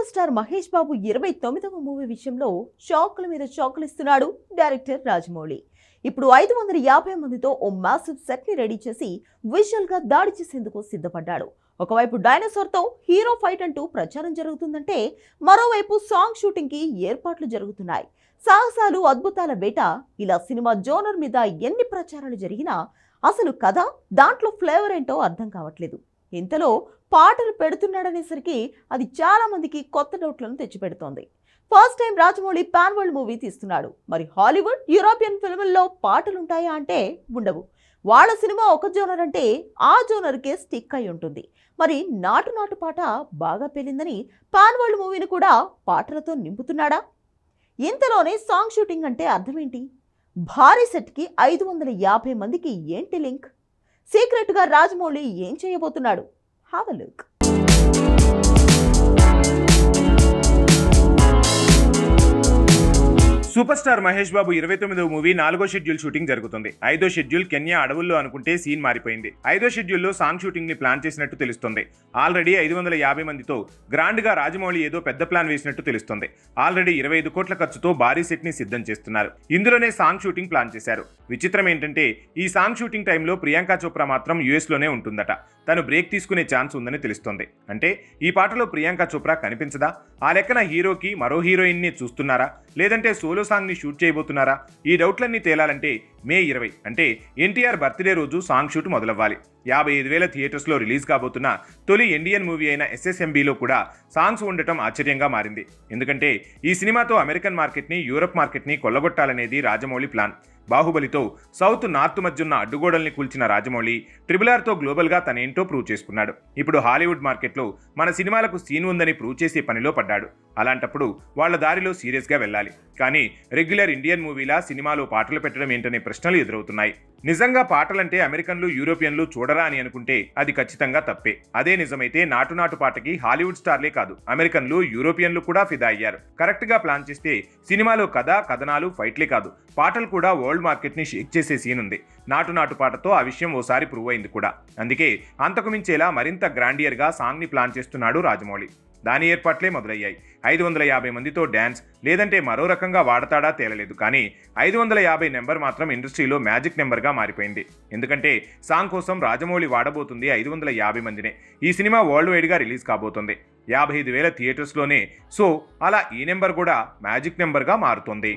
Super star Mahesh Babu 29వ movie విషయంలో షాకుల మీద షాకులు ఇస్తున్నాడు డైరెక్టర్ రాజమౌళి. ఇప్పుడు 550 మందితో ఓ మ్యాసివ్ సెట్ ని రెడీ చేసి విజువల్ గా దాడి చేసేందుకు సిద్ధపడ్డాడు. ఒకవైపు డైనోసార్ తో హీరో ఫైట్ అంటూ ప్రచారం జరుగుతుందంటే, మరోవైపు సాంగ్ షూటింగ్ కి ఏర్పాట్లు జరుగుతున్నాయి. సాహసాలు, అద్భుతాల వేట, ఇలా సినిమా జోనర్ మీద ఎన్ని ప్రచారాలు జరిగినా అసలు కథ, దాంట్లో ఫ్లేవర్ ఏంటో అర్థం కావట్లేదు. ఇంతలో పాటలు పెడుతున్నాడనేసరికి అది చాలా మందికి కొత్త డౌట్లను తెచ్చిపెడుతోంది. First time Rajamouli pan world movie తీస్తున్నాడు. మరి హాలీవుడ్, యూరోపియన్ ఫిల్ముల్లో పాటలుంటాయా అంటే ఉండవు. వాళ్ళ సినిమా ఒక జోనర్ అంటే ఆ జోనర్కే స్టిక్ అయి ఉంటుంది. మరి నాటు నాటు పాట బాగా పేలిందని పాన్ వరల్డ్ మూవీని కూడా పాటలతో నింపుతున్నాడా? ఇంతలోనే సాంగ్ షూటింగ్ అంటే అర్థమేంటి? భారీ సెట్కి 550 మందికి ఏంటి లింక్? సీక్రెట్గా రాజమౌళి ఏం చేయబోతున్నాడు? Have a look. Super star Mahesh Babu 29వ మూవీ 4వ షెడ్యూల్ షూటింగ్ జరుగుతుంది. 5వ షెడ్యూల్ కెన్యా అడవుల్లో అనుకుంటే సీన్ మారిపోయింది. 5వ షెడ్యూల్లో సాంగ్ షూటింగ్ ని ప్లాన్ చేసినట్టు తెలుస్తుంది. ఆల్రెడీ 550 మందితో గ్రాండ్ గా రాజమౌళి ఏదో పెద్ద ప్లాన్ వేసినట్టు తెలుస్తుంది. ఆల్రెడీ 25 కోట్ల ఖర్చుతో భారీ సెట్ ని సిద్ధం చేస్తున్నారు. ఇందులోనే సాంగ్ షూటింగ్ ప్లాన్ చేశారు. విచిత్రం ఏంటంటే, ఈ సాంగ్ షూటింగ్ టైంలో ప్రియాంక చోప్రా మాత్రం యుఎస్ లోనే ఉంటుందట. తను బ్రేక్ తీసుకునే ఛాన్స్ ఉందని తెలుస్తోంది. అంటే ఈ పాటలో ప్రియాంక చోప్రా కనిపించదా? ఆ లెక్కన హీరోకి మరో హీరోయిన్ ని చూస్తున్నారా, లేదంటే సోలో సాంగ్ ని షూట్ చేయబోతున్నారా? ఈ డౌట్లన్నీ తేలాలంటే మే 20 అంటే ఎన్టీఆర్ బర్త్డే రోజు సాంగ్ షూట్ మొదలవ్వాలి. 55,000 థియేటర్స్లో రిలీజ్ కాబోతున్న తొలి ఇండియన్ మూవీ అయిన SSMBలో కూడా సాంగ్స్ ఉండటం ఆశ్చర్యంగా మారింది. ఎందుకంటే ఈ సినిమాతో అమెరికన్ మార్కెట్ని, యూరప్ మార్కెట్ని కొల్లగొట్టాలనేది రాజమౌళి ప్లాన్. బాహుబలితో సౌత్ నార్త్ మధ్య ఉన్న అడ్డుగోడల్ని కూల్చిన రాజమౌళి RRRతో గ్లోబల్గా తనేంటో ప్రూవ్ చేసుకున్నాడు. ఇప్పుడు హాలీవుడ్ మార్కెట్లో మన సినిమాలకు సీన్ ఉందని ప్రూవ్ చేసే పనిలో పడ్డాడు. అలాంటప్పుడు వాళ్ళ దారిలో సీరియస్గా వెళ్ళాలి. కానీ రెగ్యులర్ ఇండియన్ మూవీలా సినిమాలో పాటలు పెట్టడం ఏంటనే ప్రశ్నలు ఎదురవుతున్నాయి. నిజంగా పాటలంటే అమెరికన్లు, యూరోపియన్లు చూడరా అని అనుకుంటే అది ఖచ్చితంగా తప్పే. అదే నిజమైతే నాటు నాటు పాటకి హాలీవుడ్ స్టార్లే కాదు, అమెరికన్లు, యూరోపియన్లు కూడా ఫిదా అయ్యారు. కరెక్ట్గా ప్లాన్ చేస్తే సినిమాలో కథ, కథనాలు, ఫైట్లే కాదు, పాటలు కూడా వరల్డ్ మార్కెట్ని షేక్ చేసే సీన్ ఉంది. నాటు నాటు పాటతో ఆ విషయం ఓసారి ప్రూవ్ అయింది కూడా. అందుకే అంతకు మించేలా మరింత గ్రాండియర్గా సాంగ్ని ప్లాన్ చేస్తున్నాడు రాజమౌళి. దాని ఏర్పాట్లే మొదలయ్యాయి. 550 మందితో డ్యాన్స్, లేదంటే మరో రకంగా వాడతాడా తేలలేదు. కానీ 550 నెంబర్ మాత్రం ఇండస్ట్రీలో మ్యాజిక్ నెంబర్గా మారిపోయింది. ఎందుకంటే సాంగ్ కోసం రాజమౌళి వాడబోతుంది 550 మందినే. ఈ సినిమా వరల్డ్ వైడ్గా రిలీజ్ కాబోతుంది 55,000 థియేటర్స్లోనే. సో అలా ఈ నెంబర్ కూడా మ్యాజిక్ నెంబర్గా మారుతుంది.